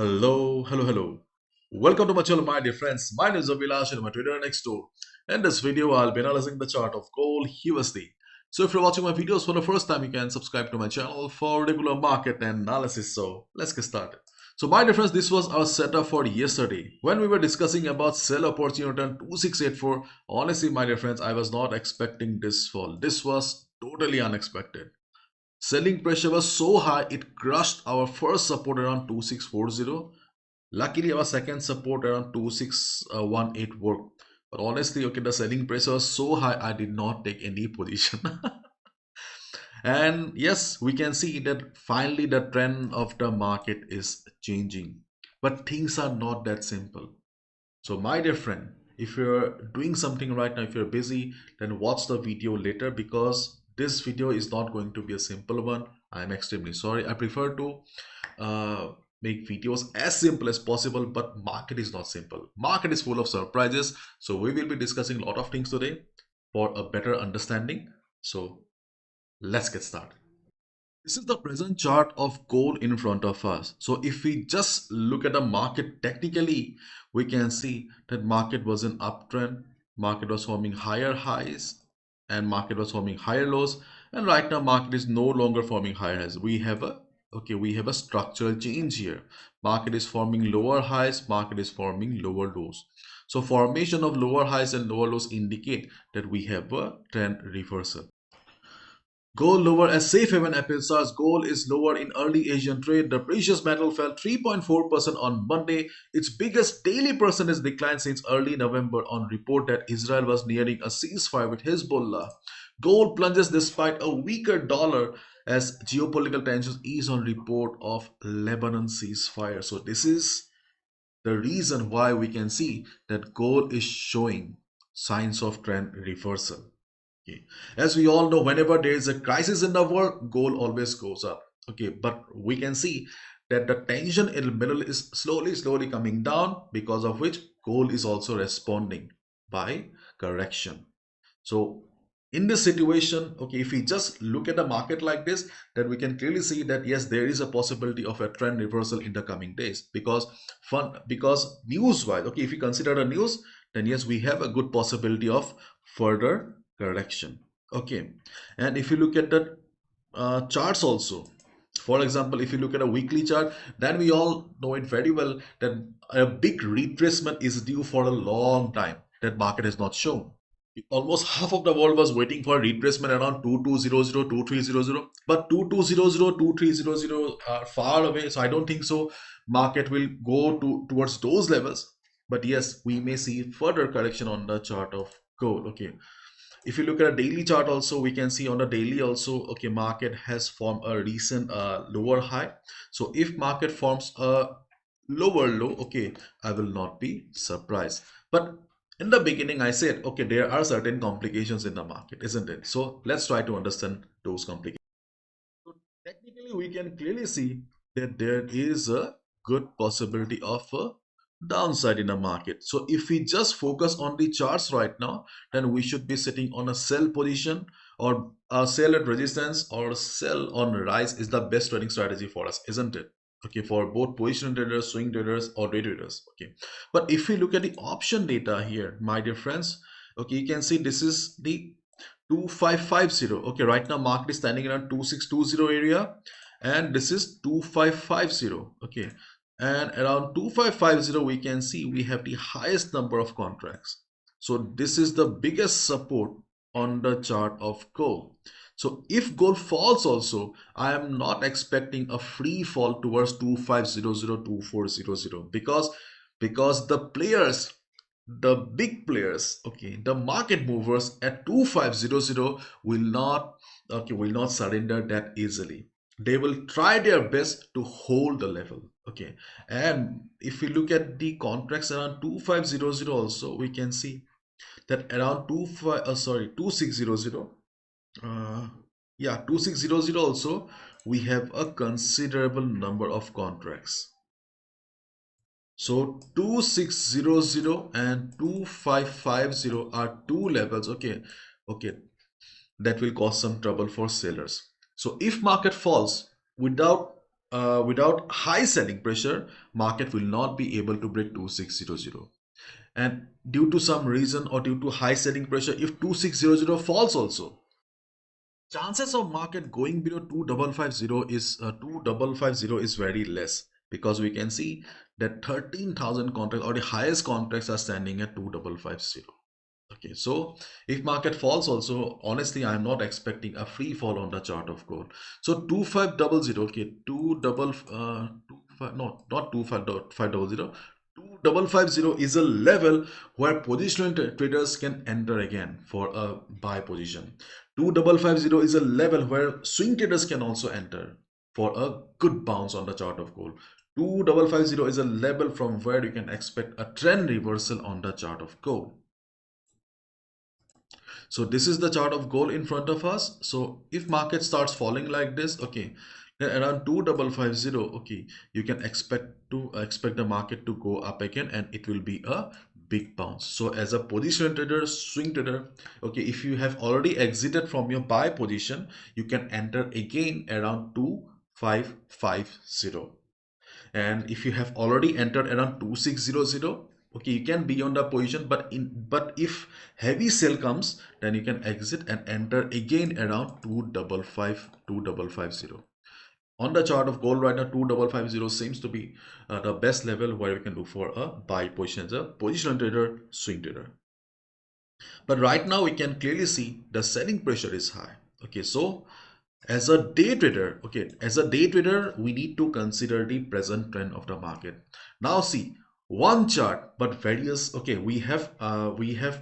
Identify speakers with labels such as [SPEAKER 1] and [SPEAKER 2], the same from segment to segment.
[SPEAKER 1] Hello. Welcome to my channel, my dear friends. My name is Abhilash and I'm a trader next door. In this video, I'll be analyzing the chart of gold USD. So if you're watching my videos for the first time, you can subscribe to my channel for regular market analysis. So let's get started. So my dear friends, this was our setup for yesterday. When we were discussing about sell opportunity on 2684, honestly, my dear friends, I was not expecting this fall. This was totally unexpected. Selling pressure was so high it crushed our first support around 2640. Luckily, our second support around 2618 worked. But honestly, okay, the selling pressure was so high I did not take any position. And yes, we can see that finally the trend of the market is changing. But things are not that simple. So my dear friend, if you're doing something right now, if you're busy, then watch the video later because this video is not going to be a simple one. I'm extremely sorry. I prefer to uh, make videos as simple as possible, but market is not simple. Market is full of surprises. So we will be discussing a lot of things today for a better understanding. So let's get started. This is the present chart of gold in front of us. So if we just look at the market technically, we can see that market was an uptrend. Market was forming higher highs and market was forming higher lows. And right now market is no longer forming higher highs. We have a structural change here. Market is forming lower highs, market is forming lower lows. So formation of lower highs and lower lows indicate that we have a trend reversal. Gold lower as safe haven appeals. Gold is lower in early Asian trade. The precious metal fell 3.4% on Monday, its biggest daily percentage decline since early November on report that Israel was nearing a ceasefire with Hezbollah. Gold plunges despite a weaker dollar as geopolitical tensions ease on report of Lebanon ceasefire. So this is the reason why we can see that gold is showing signs of trend reversal. Okay. As we all know, whenever there is a crisis in the world, gold always goes up. Okay, but we can see that the tension in the middle is slowly coming down, because of which gold is also responding by correction. So in this situation, okay, if we just look at the market like this, then we can clearly see that yes, there is a possibility of a trend reversal in the coming days because news wise, okay, if we consider the news, then yes, we have a good possibility of further correction. Okay, and if you look at the charts also, for example, if you look at a weekly chart, then we all know it very well that a big retracement is due for a long time that market has not shown. Almost half of the world was waiting for retracement around 2200, 2300, but 2200, 2300 are far away, so I don't think so market will go towards those levels. But yes, we may see further correction on the chart of gold. Okay, if you look at a daily chart also, we can see on the daily also, okay, market has formed a recent lower high. So if market forms a lower low, okay, I will not be surprised. But in the beginning I said, okay, there are certain complications in the market, isn't it? So let's try to understand those complications. So technically we can clearly see that there is a good possibility of a downside in the market. So if we just focus on the charts right now, then we should be sitting on a sell position, or a sell at resistance or sell on rise is the best trading strategy for us, isn't it? Okay, for both position traders, swing traders, or day traders. Okay, but if we look at the option data here, my dear friends, okay, you can see this is the 2550. Okay, right now market is standing around 2620 area, and this is 2550. Okay, and around 2550 we can see we have the highest number of contracts. So this is the biggest support on the chart of gold. So if gold falls also, I am not expecting a free fall towards 2500, 2400, because the big players, okay, the market movers at 2500 will not surrender that easily. They will try their best to hold the level. Okay, and if we look at the contracts around 2500 also, we can see that around 2600, uh, yeah, 2600 also, we have a considerable number of contracts. So 2600 and 2550 are two levels. Okay, that will cause some trouble for sellers. So if market falls without without high selling pressure, market will not be able to break 2600. And due to some reason or due to high selling pressure, if 2600 falls also, chances of market going below 2550 is very less, because we can see that 13,000 contracts or the highest contracts are standing at 2550. Okay, so if market falls also, honestly, I'm not expecting a free fall on the chart of gold. So 2500, okay, no, not 2500, 2550 is a level where positional traders can enter again for a buy position. 2550 is a level where swing traders can also enter for a good bounce on the chart of gold. 2550 is a level from where you can expect a trend reversal on the chart of gold. So this is the chart of gold in front of us. So if market starts falling like this, okay, then around 2550, okay, you can expect the market to go up again, and it will be a big bounce. So as a position trader, swing trader, okay, if you have already exited from your buy position, you can enter again around 2550. And if you have already entered around 2600, okay, you can be on the position, but if heavy sell comes, then you can exit and enter again around 2550. On the chart of gold right now, 2550 seems to be the best level where we can look for a buy position as a positional trader, swing trader. But right now we can clearly see the selling pressure is high. Okay, so as a day trader, okay, as a day trader, we need to consider the present trend of the market. Now see, one chart, but various, okay, we have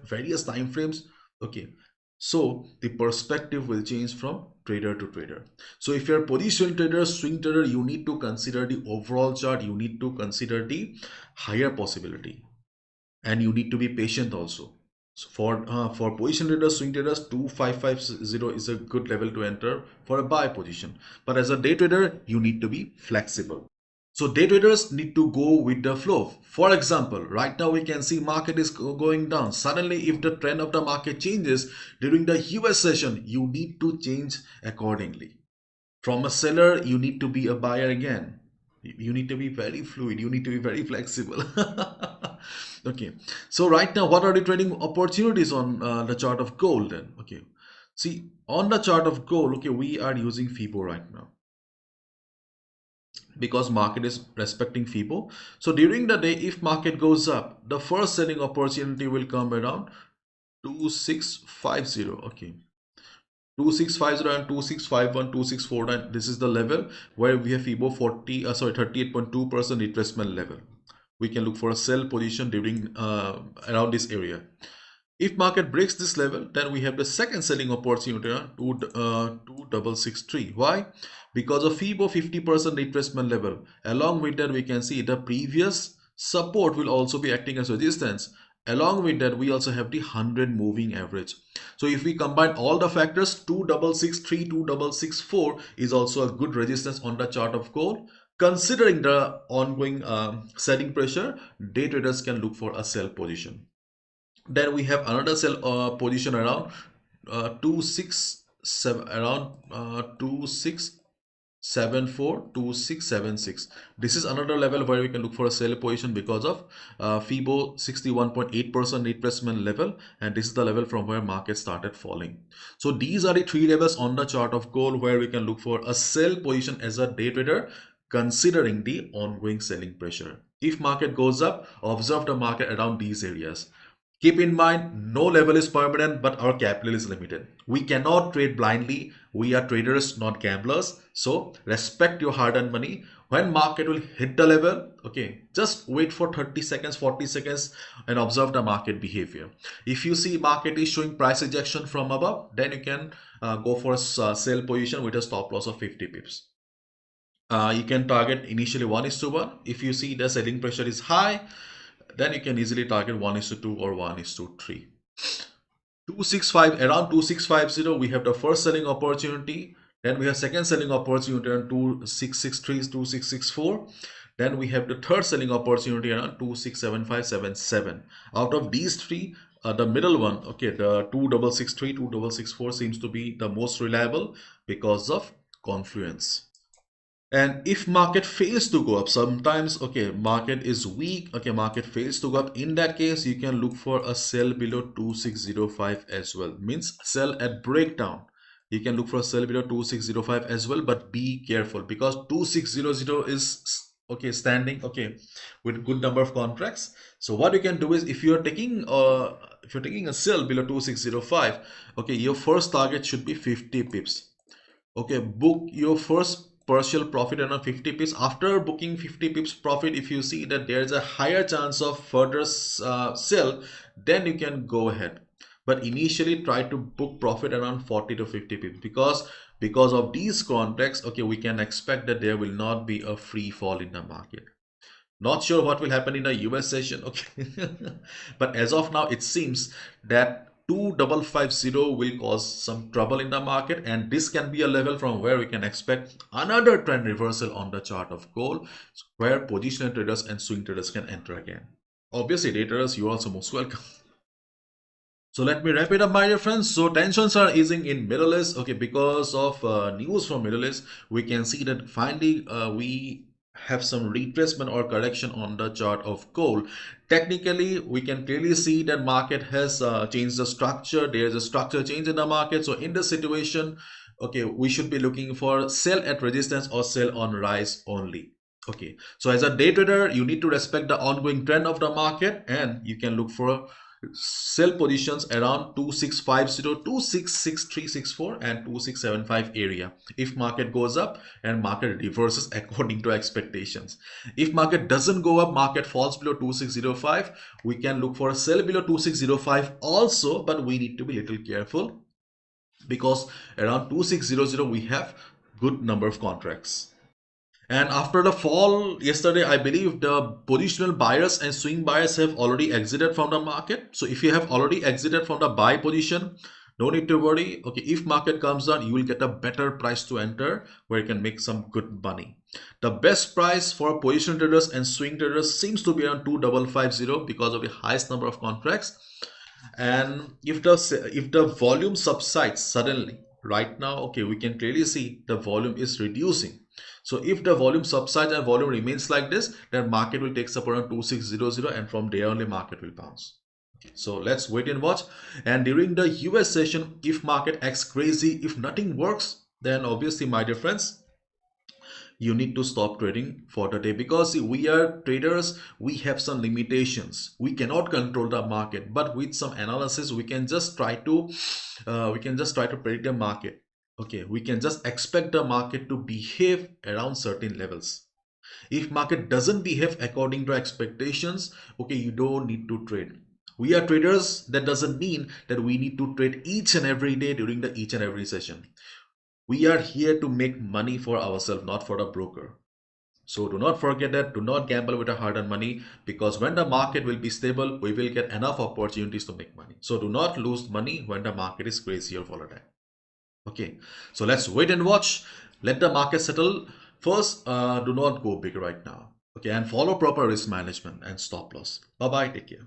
[SPEAKER 1] various time frames, okay. So the perspective will change from trader to trader. So if you're a position trader, swing trader, you need to consider the overall chart, you need to consider the higher possibility, and you need to be patient also. So for position traders, swing traders, 2550 is a good level to enter for a buy position. But as a day trader, you need to be flexible. So day traders need to go with the flow. For example, right now we can see market is going down. Suddenly, if the trend of the market changes during the US session, you need to change accordingly. From a seller, you need to be a buyer again. You need to be very fluid. You need to be very flexible. Okay. So right now, what are the trading opportunities on the chart of gold then? Okay. See, on the chart of gold, okay, we are using FIBO right now because market is respecting FIBO. So during the day, if market goes up, the first selling opportunity will come around 2650. Okay. 2650 and 2651, 2649. This is the level where we have FIBO 38.2% retracement level. We can look for a sell position during around this area. If market breaks this level, then we have the second selling opportunity on 2663. Why? Because of FIBO 50% retracement level. Along with that, we can see the previous support will also be acting as resistance. Along with that, we also have the 100 moving average. So if we combine all the factors, 2663, 2664 is also a good resistance on the chart of gold. Considering the ongoing selling pressure, day traders can look for a sell position. Then we have another sell position around 267, around 2674, 2676. This is another level where we can look for a sell position because of FIBO 61.8% retracement level, and this is the level from where market started falling. So these are the three levels on the chart of gold where we can look for a sell position as a day trader, considering the ongoing selling pressure. If market goes up, observe the market around these areas. Keep in mind, no level is permanent, but our capital is limited. We cannot trade blindly. We are traders, not gamblers. So respect your hard-earned money. When market will hit the level, okay, just wait for 30 seconds, 40 seconds and observe the market behavior. If you see market is showing price rejection from above, then you can go for a sell position with a stop loss of 50 pips. You can target initially 1:1. If you see the selling pressure is high, then you can easily target 1:2 or 1:3. 265, around 2650, we have the first selling opportunity. Then we have second selling opportunity around 2663, 2664. Then we have the third selling opportunity around 267577. Out of these three, the middle one, okay, the 2663, 2664 seems to be the most reliable because of confluence. And if market fails to go up, sometimes, okay, market is weak, okay, market fails to go up, in that case you can look for a sell below 2605 as well, means sell at breakdown. You can look for a sell below 2605 as well, but be careful because 2600 is okay standing, okay, with good number of contracts. So what you can do is, if you're taking a sell below 2605, okay, your first target should be 50 pips. Okay, book your first partial profit around 50 pips. After booking 50 pips profit, if you see that there's a higher chance of further sell, then you can go ahead. But initially try to book profit around 40 to 50 pips, because of these contracts, okay, we can expect that there will not be a free fall in the market. Not sure what will happen in the US session, okay. But as of now, it seems that 2550 will cause some trouble in the market, and this can be a level from where we can expect another trend reversal on the chart of gold, where positional traders and swing traders can enter again. Obviously, day traders, you're also most welcome. So let me wrap it up, my dear friends. So tensions are easing in Middle East. Okay, because of news from Middle East, we can see that finally we have some retracement or correction on the chart of gold. Technically, we can clearly see that market has changed the structure. There is a structure change in the market. So in this situation, okay, we should be looking for sell at resistance or sell on rise only. Okay, so as a day trader, you need to respect the ongoing trend of the market, and you can look for sell positions around 2650, 266364 and 2675 area if market goes up and market reverses according to expectations. If market doesn't go up, market falls below 2605, we can look for a sell below 2605 also, but we need to be a little careful because around 2600 we have good number of contracts. And after the fall yesterday, I believe the positional buyers and swing buyers have already exited from the market. So if you have already exited from the buy position, no need to worry. Okay, if market comes down, you will get a better price to enter where you can make some good money. The best price for positional traders and swing traders seems to be around 2550 because of the highest number of contracts. And if the volume subsides suddenly right now, okay, we can clearly see the volume is reducing. So if the volume subsides and volume remains like this, then market will take up around 2600, and from there only market will bounce. So let's wait and watch. And during the US session, if market acts crazy, if nothing works, then obviously, my dear friends, you need to stop trading for the day, because see, we are traders, we have some limitations, we cannot control the market, but with some analysis we can just try to predict the market. Okay, we can just expect the market to behave around certain levels. If market doesn't behave according to expectations, okay, you don't need to trade. We are traders. That doesn't mean that we need to trade each and every day during the each and every session. We are here to make money for ourselves, not for the broker. So do not forget that. Do not gamble with a hard-earned money, because when the market will be stable, we will get enough opportunities to make money. So do not lose money when the market is crazy or volatile. Okay, so let's wait and watch. Let the market settle first. Do not go big right now. Okay, and follow proper risk management and stop loss. Bye bye. Take care.